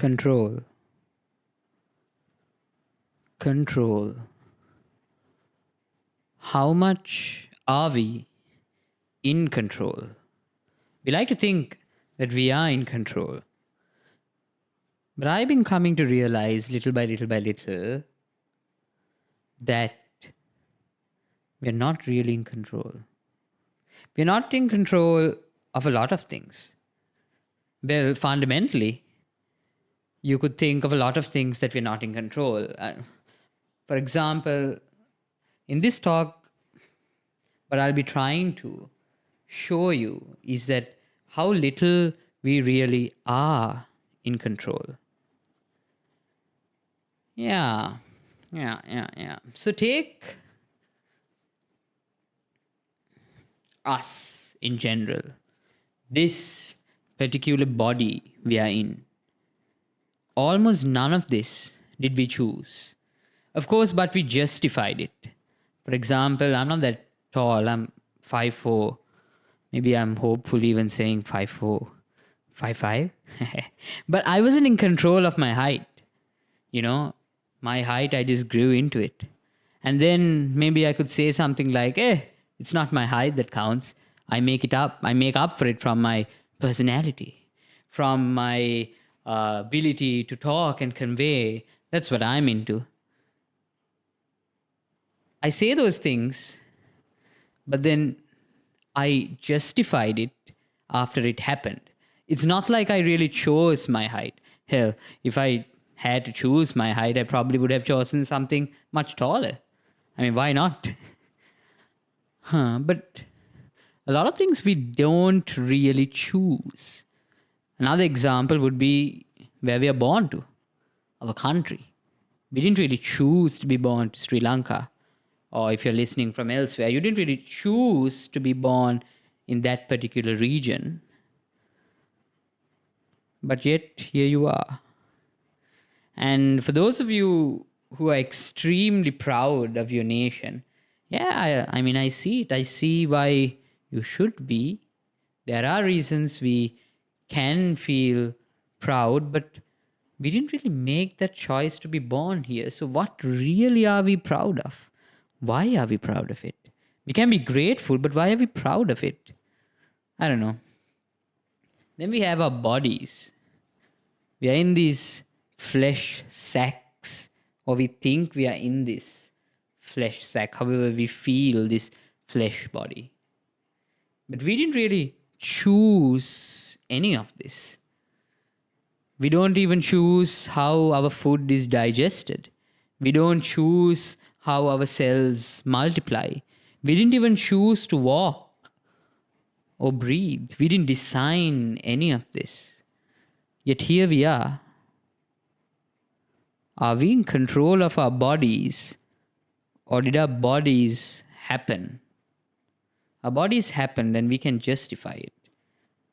Control. Control. How much are we in control? We like to think that we are in control. But I've been coming to realize little by little by little that we're not really in control. We're not in control of a lot of things. Well, fundamentally, you could think of a lot of things that we're not in control. For example, in this talk, what I'll be trying to show you is that how little we really are in control. Yeah. So take us in general, this particular body we are in. Almost none of this did we choose. Of course, but we justified it. For example, I'm not that tall, I'm 5'4". Maybe I'm hopeful even saying 5'4", 5'5". But I wasn't in control of my height. My height, I just grew into it. And then maybe I could say something like, it's not my height that counts. I make up for it from my personality, from my ability to talk and convey. That's what I'm into. I say those things, but then I justified it after it happened. It's not like I really chose my height. Hell, if I had to choose my height, I probably would have chosen something much taller. I mean, why not? But a lot of things we don't really choose. Another example would be where we are born to, our country. We didn't really choose to be born to Sri Lanka. Or if you're listening from elsewhere, you didn't really choose to be born in that particular region. But yet, here you are. And for those of you who are extremely proud of your nation, I see it. I see why you should be. There are reasons we can feel proud, but we didn't really make that choice to be born here. So, what really are we proud of? Why are we proud of it? We can be grateful, but why are we proud of it? I don't know. Then we have our bodies. We are in these flesh sacks, or we think we are in this flesh sack, however, we feel this flesh body. But we didn't really choose any of this. We don't even choose how our food is digested. We don't choose how our cells multiply. We didn't even choose to walk or breathe. We didn't design any of this. Yet here we are. Are we in control of our bodies, or did our bodies happen? Our bodies happened and we can justify it.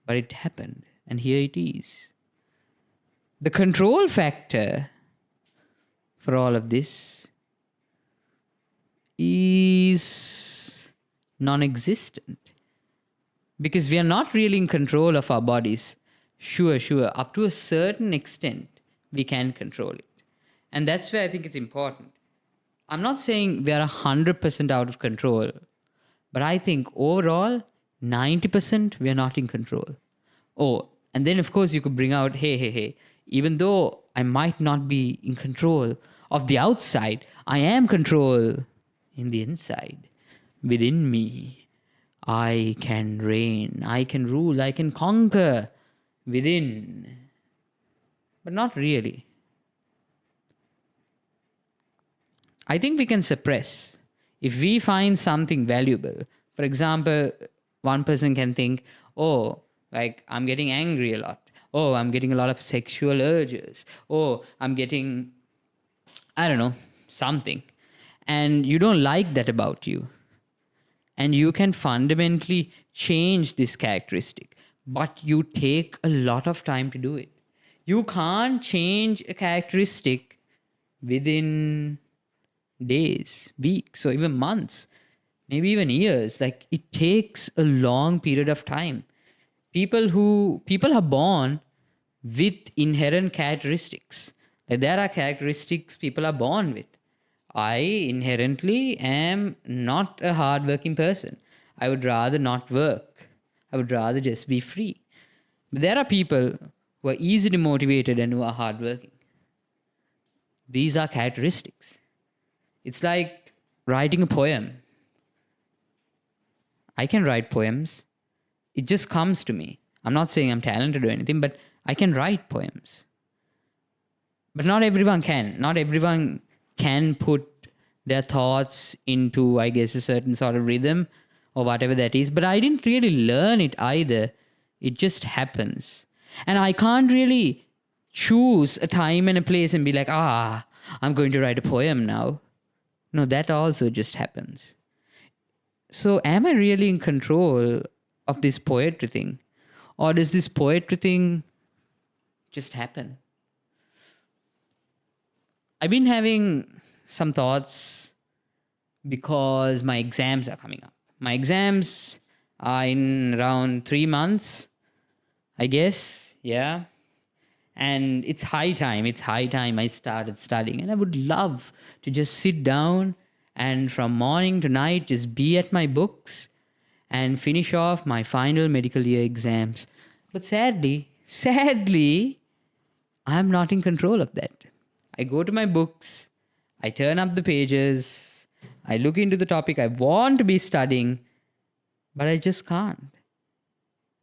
But it happened, and here it is. The control factor for all of this is non-existent. Because we are not really in control of our bodies. Sure. Up to a certain extent, we can control it. And that's where I think it's important. I'm not saying we are 100% out of control, but I think overall, 90% we are not in control. Oh, and then of course you could bring out, hey, even though I might not be in control of the outside, I am control in the inside. Within me, I can reign, I can rule, I can conquer within. But not really. I think we can suppress. If we find something valuable, for example, one person can think, I'm getting angry a lot. Oh, I'm getting a lot of sexual urges. Oh, I'm getting, something. And you don't like that about you. And you can fundamentally change this characteristic. But you take a lot of time to do it. You can't change a characteristic within days, weeks, or even months, maybe even years. Like, it takes a long period of time. People are born with inherent characteristics. Like there are characteristics people are born with. I inherently am not a hardworking person. I would rather not work. I would rather just be free. But there are people who are easily motivated and who are hardworking. These are characteristics. It's like writing a poem. I can write poems. It just comes to me. I'm not saying I'm talented or anything, but I can write poems. But not everyone can. Not everyone can put their thoughts into, I guess, a certain sort of rhythm or whatever that is. But I didn't really learn it either. It just happens. And I can't really choose a time and a place and be like, I'm going to write a poem now. No, that also just happens. So, am I really in control of this poetry thing? Or does this poetry thing just happen? I've been having some thoughts because my exams are coming up. My exams are in around 3 months, I guess. Yeah. And it's high time. It's high time I started studying. And I would love to just sit down and from morning to night just be at my books and finish off my final medical year exams. But sadly, I'm not in control of that. I go to my books, I turn up the pages, I look into the topic I want to be studying, but I just can't.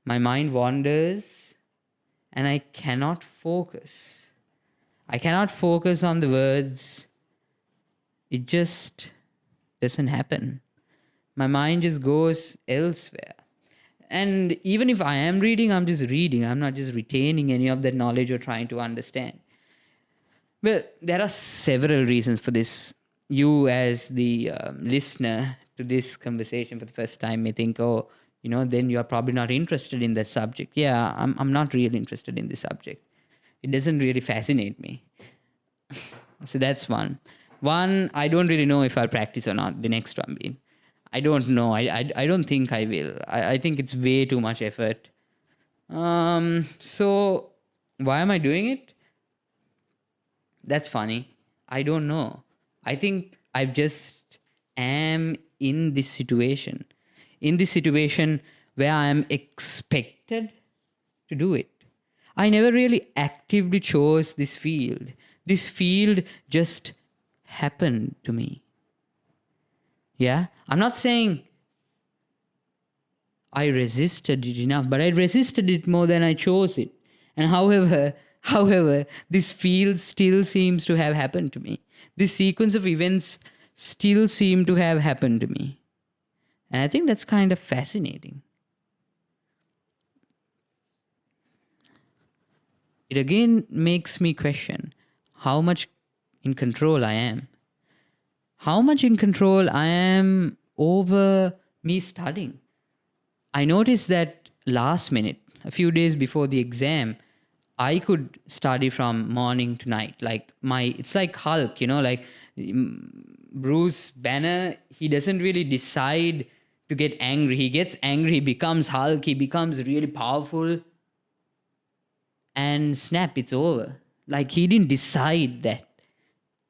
My mind wanders and I cannot focus. I cannot focus on the words. It just doesn't happen. My mind just goes elsewhere. And even if I am reading, I'm just reading. I'm not just retaining any of that knowledge or trying to understand. Well, there are several reasons for this. You, as the listener to this conversation for the first time, may think, then you're probably not interested in that subject. Yeah, I'm not really interested in this subject. It doesn't really fascinate me. So that's one. One, I don't really know if I'll practice or not. The next one being, I don't know. I don't think I will. I think it's way too much effort. So why am I doing it? That's funny. I don't know. I think I just am in this situation. In this situation where I am expected to do it. I never really actively chose this field. This field just happened to me. Yeah? I'm not saying I resisted it enough, but I resisted it more than I chose it. And however, this field still seems to have happened to me. This sequence of events still seem to have happened to me. And I think that's kind of fascinating. It again makes me question how much in control I am. How much in control I am over me studying. I noticed that last minute, a few days before the exam, I could study from morning to night. It's like Hulk, Bruce Banner, he doesn't really decide to get angry. He gets angry, he becomes Hulk, he becomes really powerful, and snap, it's over. Like he didn't decide that.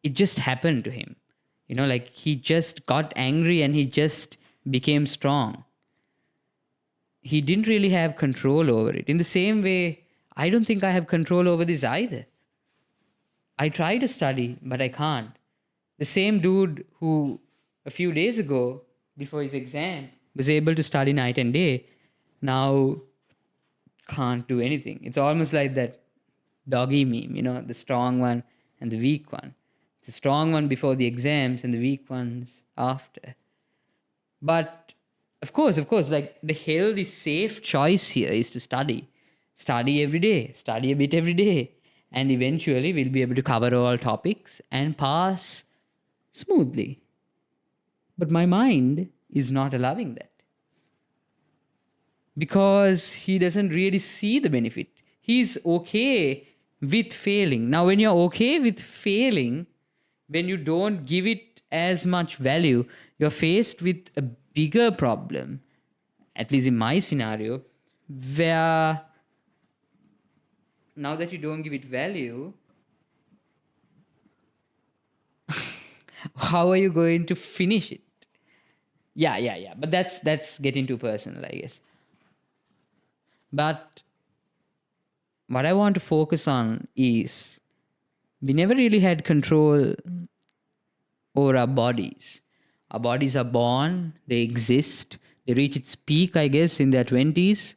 It just happened to him. He just got angry and he just became strong. He didn't really have control over it. In the same way, I don't think I have control over this either. I try to study, but I can't. The same dude who a few days ago, before his exam, was able to study night and day, now can't do anything. It's almost like that doggy meme, the strong one and the weak one. It's the strong one before the exams and the weak ones after. But of course, like the healthy, safe choice here is to study. Study every day, study a bit every day. And eventually we'll be able to cover all topics and pass smoothly. But my mind is not allowing that. Because he doesn't really see the benefit. He's okay with failing. Now, when you're okay with failing, when you don't give it as much value, you're faced with a bigger problem, at least in my scenario, where now that you don't give it value, how are you going to finish it? Yeah. But that's getting too personal, I guess. But what I want to focus on is we never really had control over our bodies. Our bodies are born, they exist, they reach its peak, I guess, in their 20s,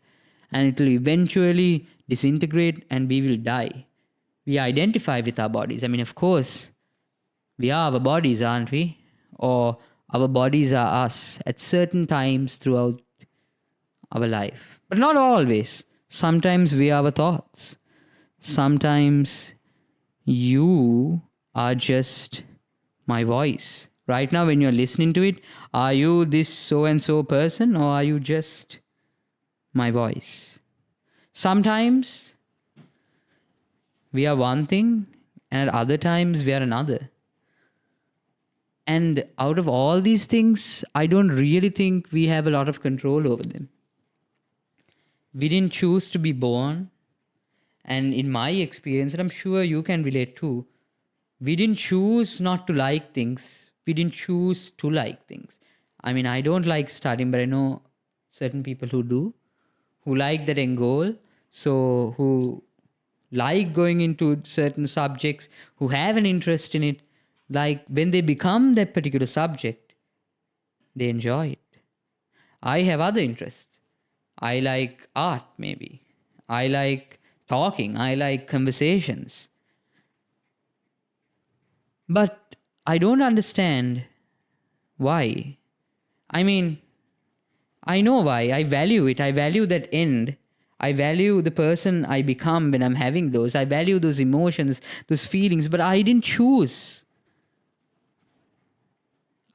and it will eventually disintegrate and we will die. We identify with our bodies. I mean, of course, we are our bodies, aren't we? Or our bodies are us at certain times throughout our life. But not always. Sometimes we are our thoughts. Sometimes you are just my voice. Right now, when you're listening to it, are you this so and so person or are you just my voice? Sometimes we are one thing and at other times we are another. And out of all these things, I don't really think we have a lot of control over them. We didn't choose to be born. And in my experience, and I'm sure you can relate too, we didn't choose not to like things. We didn't choose to like things. I mean, I don't like studying, but I know certain people who do, who like that end goal. So, who like going into certain subjects, who have an interest in it, like when they become that particular subject, they enjoy it. I have other interests. I like art, maybe. I like talking. I like conversations. But I don't understand why. I mean, I know why. I value it. I value that end. I value the person I become when I'm having those. I value those emotions, those feelings, but I didn't choose.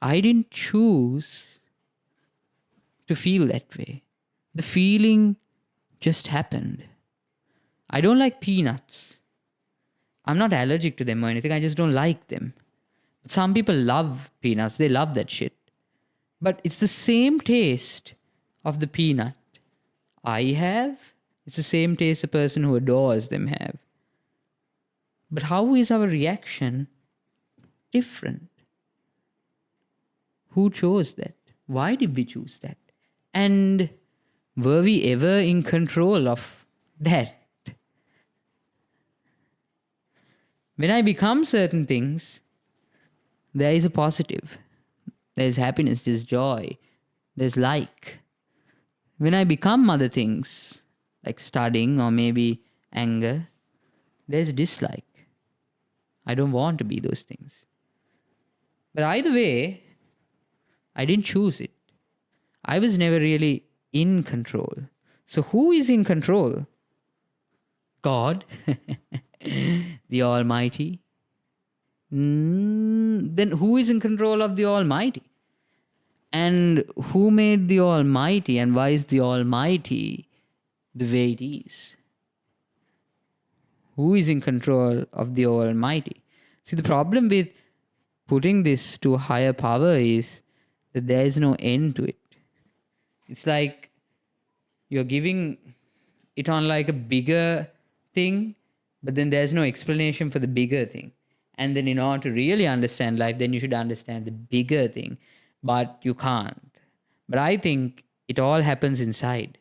I didn't choose to feel that way. The feeling just happened. I don't like peanuts. I'm not allergic to them or anything. I just don't like them. But some people love peanuts. They love that shit. But it's the same taste of the peanut I have. It's the same taste a person who adores them have. But how is our reaction different? Who chose that? Why did we choose that? And were we ever in control of that? When I become certain things, there is a positive. There's happiness, there's joy, there's like. When I become other things, like studying or maybe anger, there's dislike. I don't want to be those things. But either way, I didn't choose it. I was never really in control. So who is in control? God, the Almighty. Then who is in control of the Almighty? And who made the Almighty and why is the Almighty the way it is? Who is in control of the Almighty? See, the problem with putting this to a higher power is that there is no end to it. It's like you're giving it on like a bigger thing, but then there's no explanation for the bigger thing. And then in order to really understand life, then you should understand the bigger thing, but you can't. But I think it all happens inside.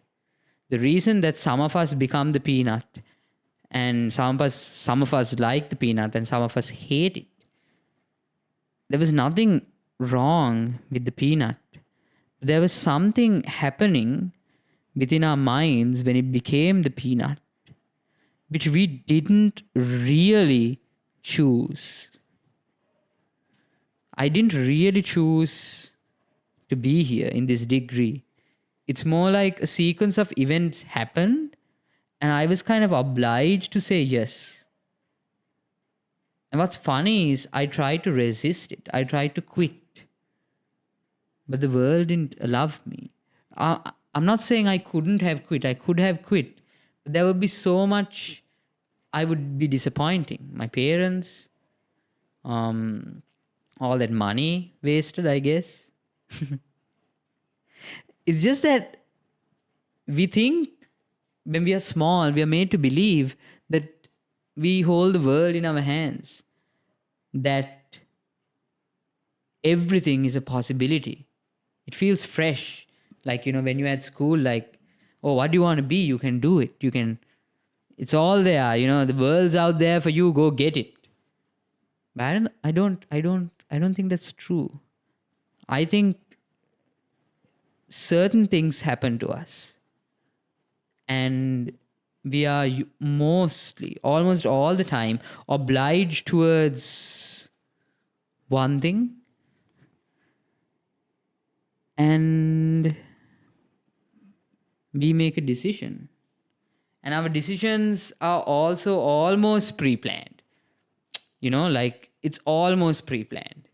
The reason that some of us become the peanut and some of us like the peanut and some of us hate it. There was nothing wrong with the peanut. There was something happening within our minds when it became the peanut, which we didn't really choose. I didn't really choose to be here in this degree. It's more like a sequence of events happened and I was kind of obliged to say yes. And what's funny is I tried to resist it. I tried to quit. But the world didn't love me. I'm not saying I couldn't have quit. I could have quit. But there would be so much I would be disappointing. My parents, all that money wasted, I guess. It's just that we think when we are small, we are made to believe that we hold the world in our hands, that everything is a possibility. It feels fresh. Like, when you're at school, like, oh, what do you want to be? You can do it. It's all there. The world's out there for you. Go get it. But I don't think that's true. I think certain things happen to us, and we are mostly, almost all the time, obliged towards one thing, and we make a decision. And our decisions are also almost pre planned. Like, it's almost pre planned.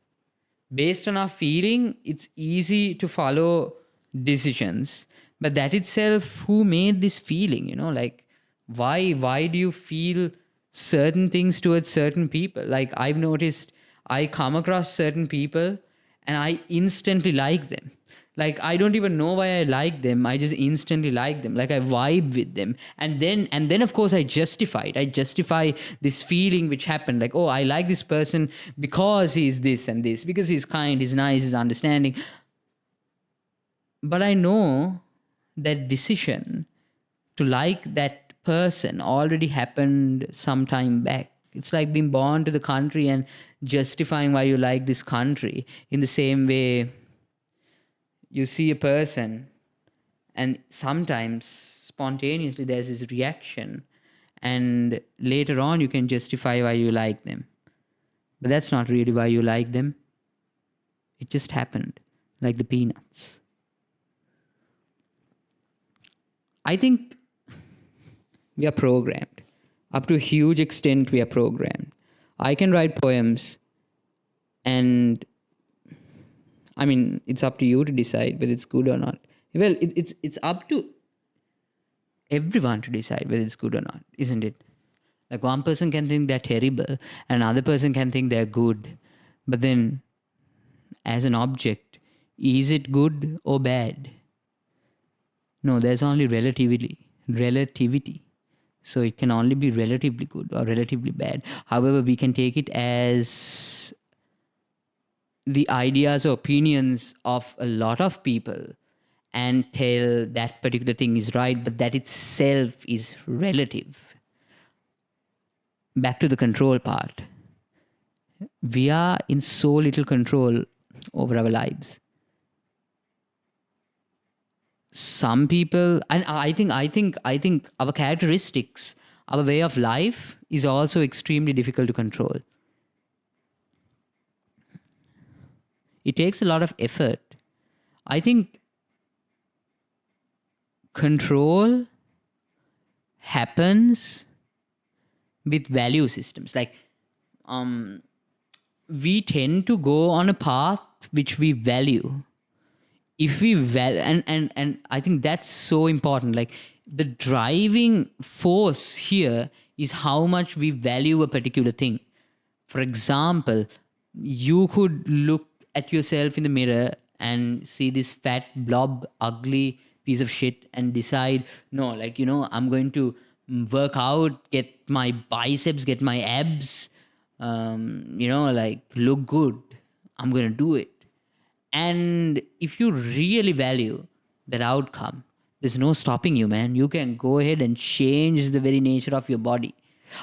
Based on our feeling, it's easy to follow decisions. But that itself, who made this feeling? Like, why do you feel certain things towards certain people? Like, I've noticed, I come across certain people and I instantly like them. Like, I don't even know why I like them. I just instantly like them. Like, I vibe with them. And then of course I justify it. I justify this feeling which happened. Like, oh, I like this person because he's this and this, because he's kind, he's nice, he's understanding. But I know that decision to like that person already happened some time back. It's like being born to the country and justifying why you like this country. In the same way, you see a person, and sometimes spontaneously there's this reaction, and later on you can justify why you like them. But that's not really why you like them. It just happened, like the peanuts. I think we are programmed. Up to a huge extent, we are programmed. I can write poems, and I mean, it's up to you to decide whether it's good or not. Well, it's up to everyone to decide whether it's good or not, isn't it? Like, one person can think they're terrible, and another person can think they're good. But then, as an object, is it good or bad? No, there's only relativity. Relativity. So it can only be relatively good or relatively bad. However, we can take it as the ideas or opinions of a lot of people and tell that particular thing is right, but that itself is relative. Back to the control part. We are in so little control over our lives. Some people, and I think our characteristics, our way of life is also extremely difficult to control. It takes a lot of effort. I think control happens with value systems. Like, we tend to go on a path which we value. If we and I think that's so important. Like, the driving force here is how much we value a particular thing. For example, you could look at yourself in the mirror and see this fat blob ugly piece of shit and decide, no, like, I'm going to work out, get my biceps, get my abs, like, look good. I'm going to do it. And if you really value that outcome, there's no stopping you, man. You can go ahead and change the very nature of your body.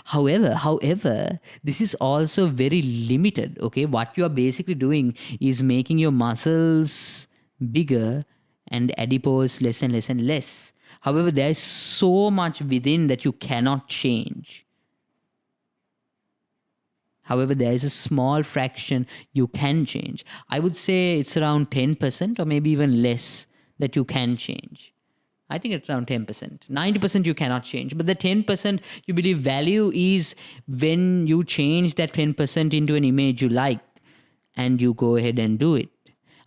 However, this is also very limited. Okay, what you are basically doing is making your muscles bigger and adipose less and less and less. However, there's so much within that you cannot change. However, there is a small fraction you can change. I would say it's around 10% or maybe even less that you can change. I think it's around 10%. 90% you cannot change. But the 10% you believe value is when you change that 10% into an image you like and you go ahead and do it.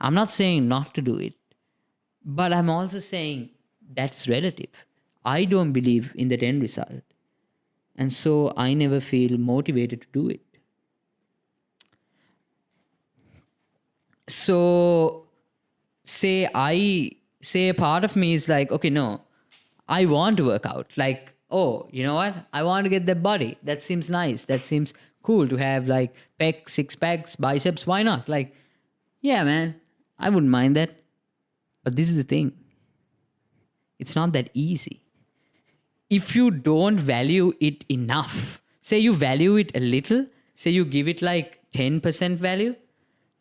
I'm not saying not to do it, but I'm also saying that's relative. I don't believe in that end result. And so I never feel motivated to do it. So say a part of me is like, okay, no, I want to work out. Like, oh, you know what? I want to get that body. That seems nice. That seems cool to have like pecs, six packs, biceps. Why not? Like, yeah, man, I wouldn't mind that. But this is the thing, it's not that easy. If you don't value it enough, say you value it a little, say you give it like 10% value,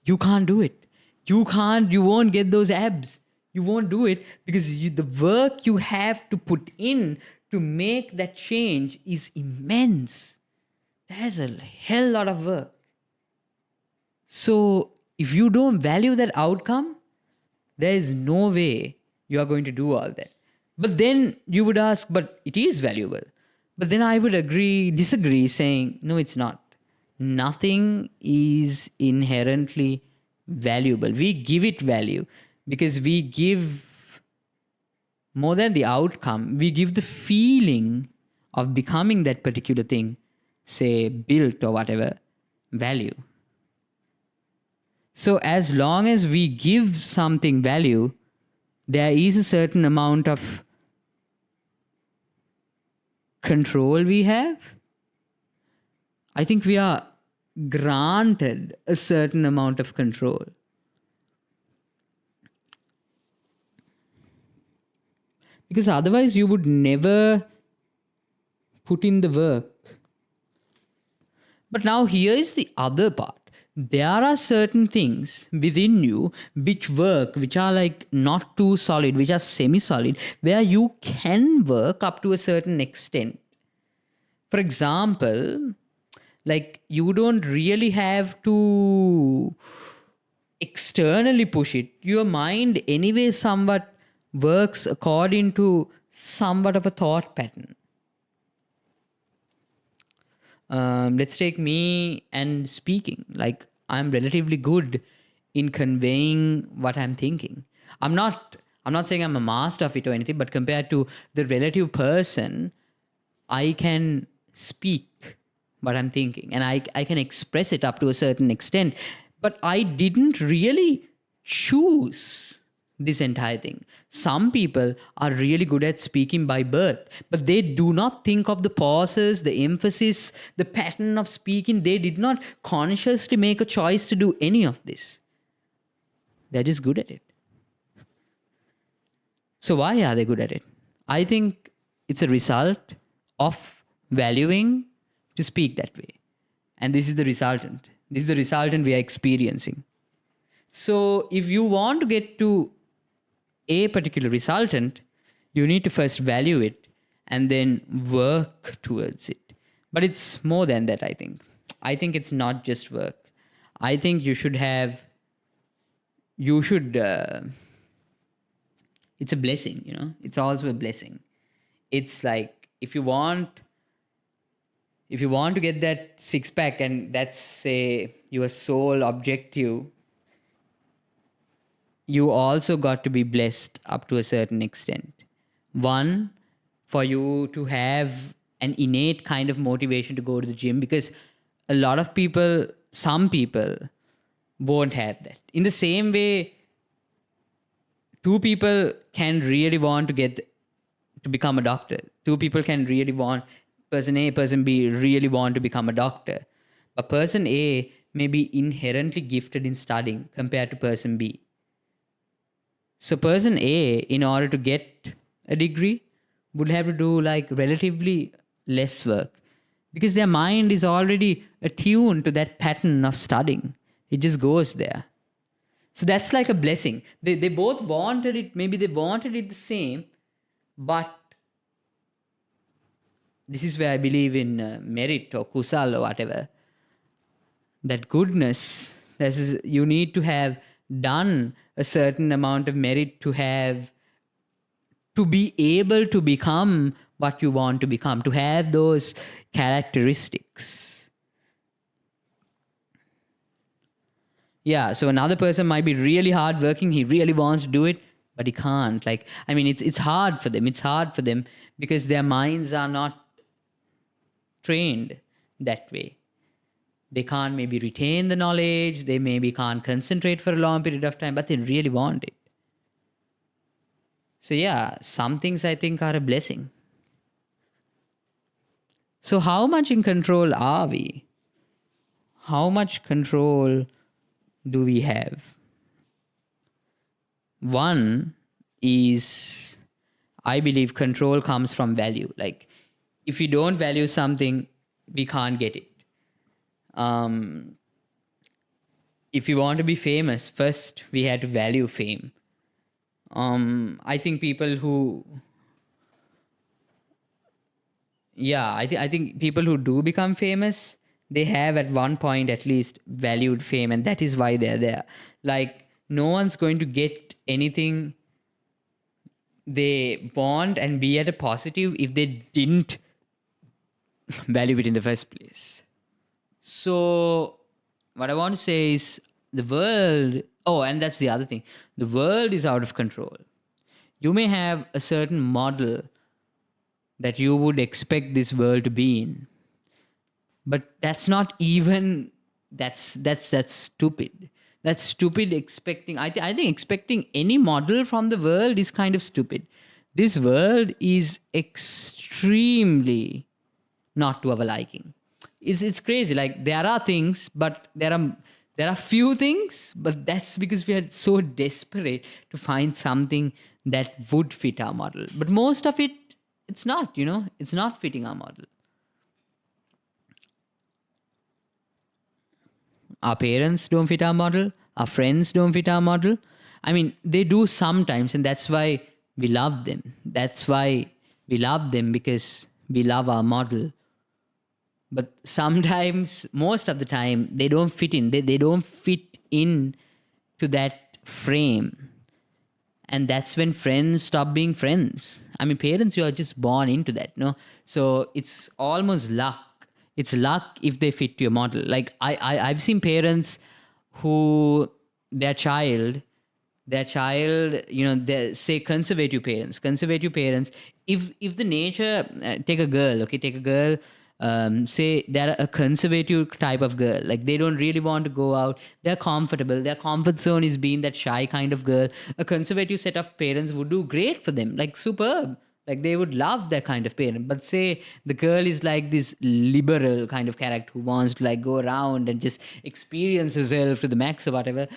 you can't do it. You won't get those abs. You won't do it because the work you have to put in to make that change is immense. There's a hell lot of work. So if you don't value that outcome, there is no way you are going to do all that. But then you would ask, but it is valuable. But then I would disagree, saying, no, it's not. Nothing is inherently valuable. We give it value because we give more than the outcome, we give the feeling of becoming that particular thing, say built or whatever, value. So as long as we give something value, there is a certain amount of control we have. I think we are granted a certain amount of control. Because otherwise you would never put in the work. But now here is the other part. There are certain things within you which work, which are like not too solid, which are semi-solid, where you can work up to a certain extent. For example, like you don't really have to externally push it. Your mind anyway somewhat works according to somewhat of a thought pattern. Let's take me and speaking. Like I'm relatively good in conveying what I'm thinking. I'm not saying I'm a master of it or anything, but compared to the relative person, I can speak what I'm thinking and I can express it up to a certain extent. But I didn't really choose this entire thing. Some people are really good at speaking by birth, but they do not think of the pauses, the emphasis, the pattern of speaking. They did not consciously make a choice to do any of this. They're just good at it. So why are they good at it? I think it's a result of valuing to speak that way. And this is the resultant. This is the resultant we are experiencing. So if you want to get to a particular resultant, you need to first value it and then work towards it. But it's more than that, I think. I think it's not just work. I think it's a blessing, it's also a blessing. It's like, if you want to get that six pack and that's, say, your sole objective, you also got to be blessed up to a certain extent. One, for you to have an innate kind of motivation to go to the gym, because some people won't have that. In the same way, two people can really want to become a doctor. Two people can really want, person A, person B really want to become a doctor. But person A may be inherently gifted in studying compared to person B. So person A, in order to get a degree, would have to do like relatively less work because their mind is already attuned to that pattern of studying. It just goes there. So that's like a blessing. They both wanted it, maybe they wanted it the same, but this is where I believe in merit or kusal or whatever. That goodness, you need to have done a certain amount of merit to be able to become what you want to become, to have those characteristics. Yeah, so another person might be really hardworking, he really wants to do it, but he can't. It's hard for them. It's hard for them because their minds are not trained that way. They can't maybe retain the knowledge, they maybe can't concentrate for a long period of time, but they really want it. So yeah, some things I think are a blessing. So, how much in control are we? How much control do we have? One is, I believe, control comes from value. Like, if we don't value something, we can't get it. Um, if you want to be famous, first we had to value fame. I think people who, yeah, I think people who do become famous, they have at one point at least valued fame, and that is why they're there. Like, no one's going to get anything they want and be at a positive if they didn't value it in the first place. So, what I want to say is the world, oh, and that's the other thing, the world is out of control. You may have a certain model that you would expect this world to be in, but that's not even, that's stupid. That's stupid expecting. I think expecting any model from the world is kind of stupid. This world is extremely not to our liking. It's crazy. Like, there are things, but there are few things, but that's because we are so desperate to find something that would fit our model. But most of it, it's not. It's not fitting our model. Our parents don't fit our model. Our friends don't fit our model. I mean, they do sometimes, and that's why we love them. That's why we love them, because we love our model. But sometimes, most of the time, they don't fit in. They don't fit in to that frame. And that's when friends stop being friends. I mean, parents, you are just born into that, no? So it's almost luck. It's luck if they fit your model. Like, I've seen parents who their child, they say conservative parents. If the nature, take a girl, okay, take a girl. Say they're a conservative type of girl, like they don't really want to go out, they're comfortable, their comfort zone is being that shy kind of girl. A conservative set of parents would do great for them, like superb, like they would love that kind of parent. But say the girl is like this liberal kind of character who wants to like go around and just experience herself to the max or whatever.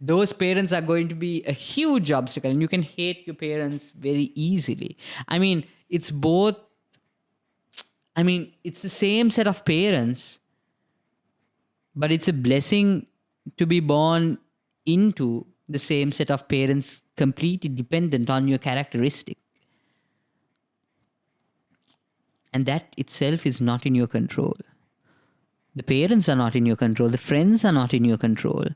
Those parents are going to be a huge obstacle, and you can hate your parents very easily. I mean, it's both. I mean, it's the same set of parents, but it's a blessing to be born into the same set of parents, completely dependent on your characteristic. And that itself is not in your control. The parents are not in your control. The friends are not in your control.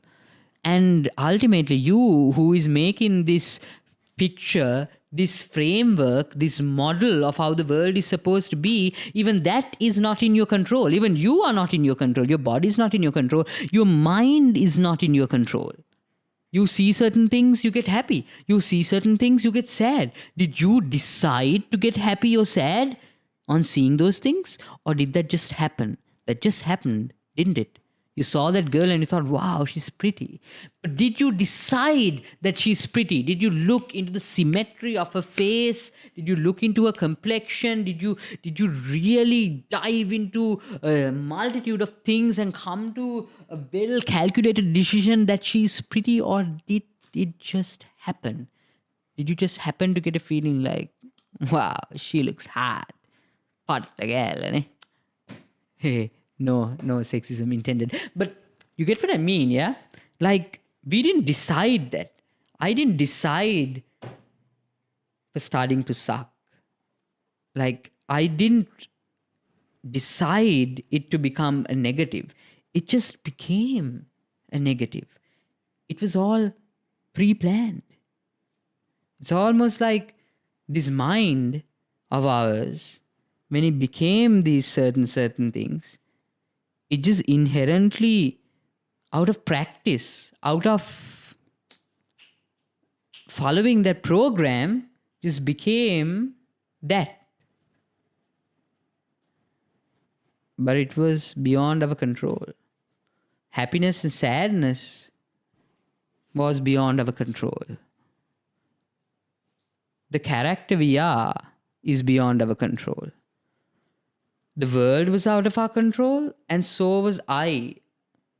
And ultimately, you who is making this picture, this framework, this model of how the world is supposed to be, even that is not in your control. Even you are not in your control. Your body is not in your control. Your mind is not in your control. You see certain things, you get happy. You see certain things, you get sad. Did you decide to get happy or sad on seeing those things? Or did that just happen? That just happened, didn't it? You saw that girl and you thought, wow, she's pretty. But did you decide that she's pretty? Did you look into the symmetry of her face? Did you look into her complexion? Did you really dive into a multitude of things and come to a well calculated decision that she's pretty, or did it just happen? Did you just happen to get a feeling like, wow, she looks hot? Hot like hell, eh? Hey, no sexism intended. But you get what I mean, yeah? Like, we didn't decide that. I didn't decide for starting to suck. Like, I didn't decide it to become a negative. It just became a negative. It was all pre planned. It's almost like this mind of ours, when it became these certain things, it just inherently, out of practice, out of following that program, just became that. But it was beyond our control. Happiness and sadness was beyond our control. The character we are is beyond our control. The world was out of our control, and so was I.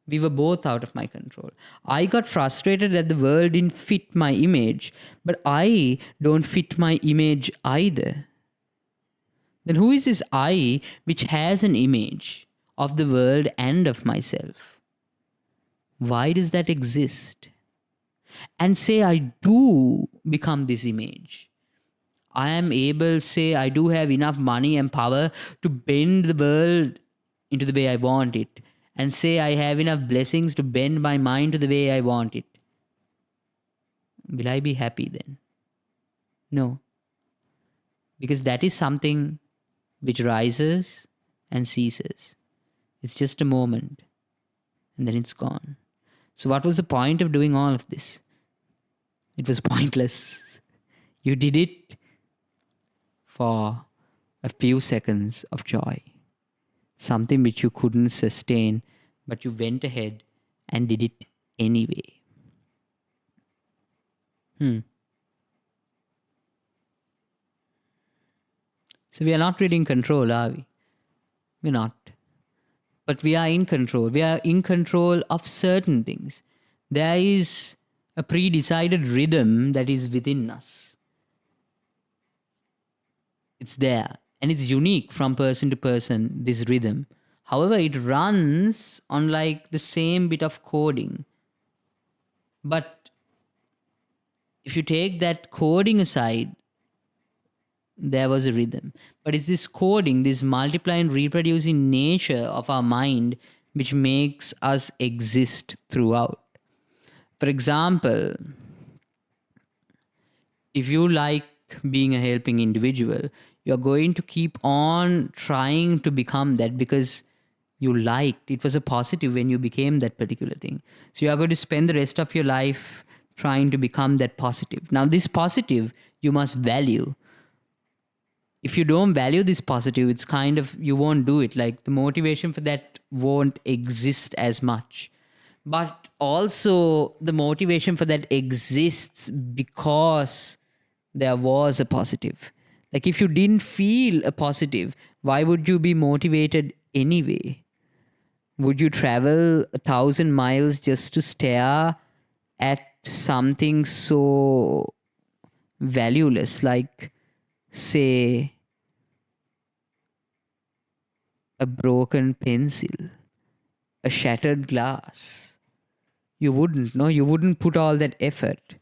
We were both out of my control. I got frustrated that the world didn't fit my image, but I don't fit my image either. Then who is this I which has an image of the world and of myself? Why does that exist? And say I do become this image. I am able, say, I do have enough money and power to bend the world into the way I want it. And say I have enough blessings to bend my mind to the way I want it. Will I be happy then? No. Because that is something which rises and ceases. It's just a moment and then it's gone. So, what was the point of doing all of this? It was pointless. You did it for a few seconds of joy, something which you couldn't sustain, but you went ahead and did it anyway. So we are not really in control, are we? We're not. But we are in control. We are in control of certain things. There is a pre-decided rhythm that is within us. It's there. And it's unique from person to person, this rhythm. However, it runs on like the same bit of coding. But if you take that coding aside, there was a rhythm. But it's this coding, this multiplying, reproducing nature of our mind which makes us exist throughout. For example, if you like being a helping individual, you're going to keep on trying to become that because you liked it was a positive when you became that particular thing. So you are going to spend the rest of your life trying to become that positive. Now, this positive you must value. If you don't value this positive, it's kind of, you won't do it. Like the motivation for that won't exist as much. But also, the motivation for that exists because there was a positive. Like if you didn't feel a positive, why would you be motivated anyway? Would you travel 1,000 miles just to stare at something so valueless, like, say, a broken pencil, a shattered glass? You wouldn't, no? You wouldn't put all that effort.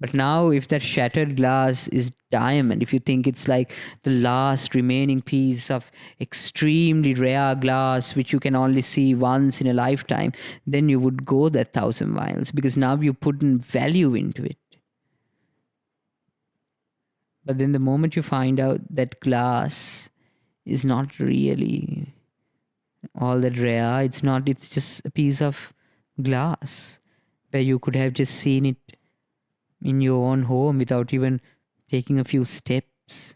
But now, if that shattered glass is diamond, if you think it's like the last remaining piece of extremely rare glass which you can only see once in a lifetime, then you would go that 1,000 miles because now you put in value into it. But then the moment you find out that glass is not really all that rare, it's not, it's just a piece of glass where you could have just seen it in your own home without even taking a few steps,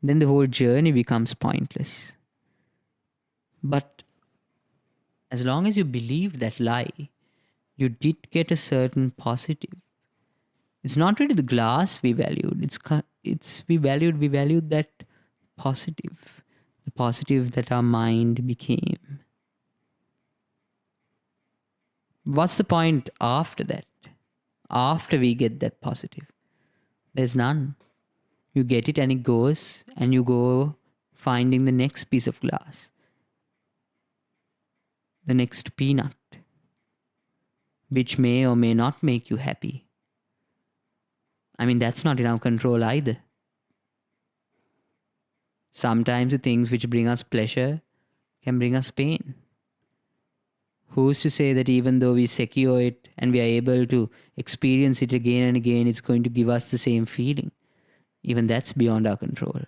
then the whole journey becomes pointless. But as long as you believe that lie, you did get a certain positive. It's not really the glass we valued. We valued that positive, the positive that our mind became. What's the point after that? After we get that positive, there's none. You get it and it goes, and you go finding the next piece of glass, the next peanut, which may or may not make you happy. I mean, that's not in our control either. Sometimes the things which bring us pleasure can bring us pain. Who's to say that even though we secure it and we are able to experience it again and again, it's going to give us the same feeling? Even that's beyond our control.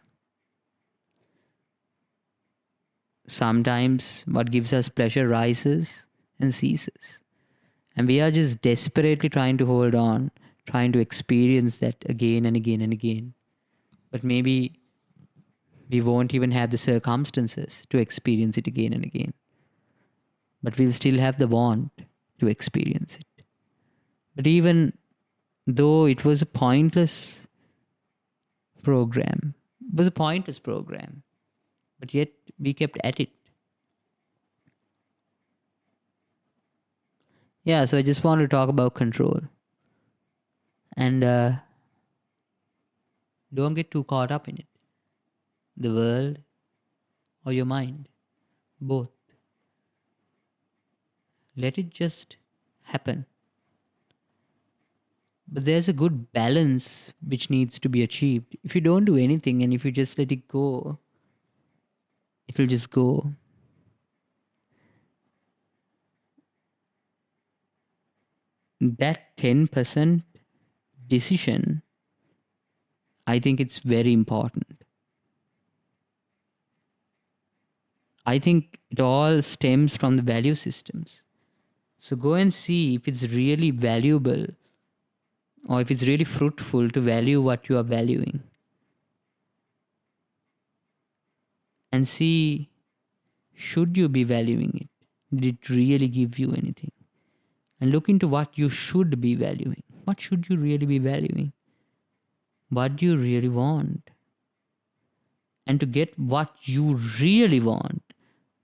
Sometimes what gives us pleasure rises and ceases. And we are just desperately trying to hold on, trying to experience that again and again and again. But maybe we won't even have the circumstances to experience it again and again. But we'll still have the want to experience it. But even though it was a pointless program, but yet we kept at it. Yeah, so I just want to talk about control. And don't get too caught up in it. The world or your mind, both. Let it just happen. But there's a good balance which needs to be achieved. If you don't do anything and if you just let it go, it will just go. That 10% decision, I think it's very important. I think it all stems from the value systems. So go and see if it's really valuable or if it's really fruitful to value what you are valuing. And see, should you be valuing it? Did it really give you anything? And look into what you should be valuing. What should you really be valuing? What do you really want? And to get what you really want,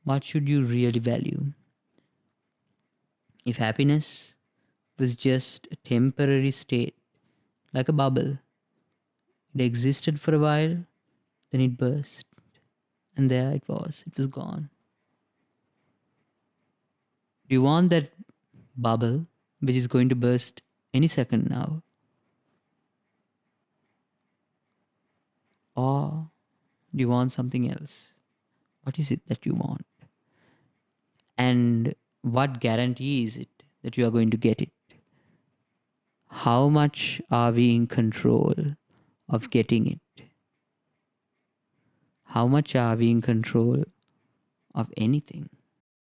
what should you really value? If happiness was just a temporary state, like a bubble, it existed for a while, then it burst. And there it was gone. Do you want that bubble, which is going to burst any second now? Or do you want something else? What is it that you want? And what guarantees it that you are going to get it? How much are we in control of getting it? How much are we in control of anything?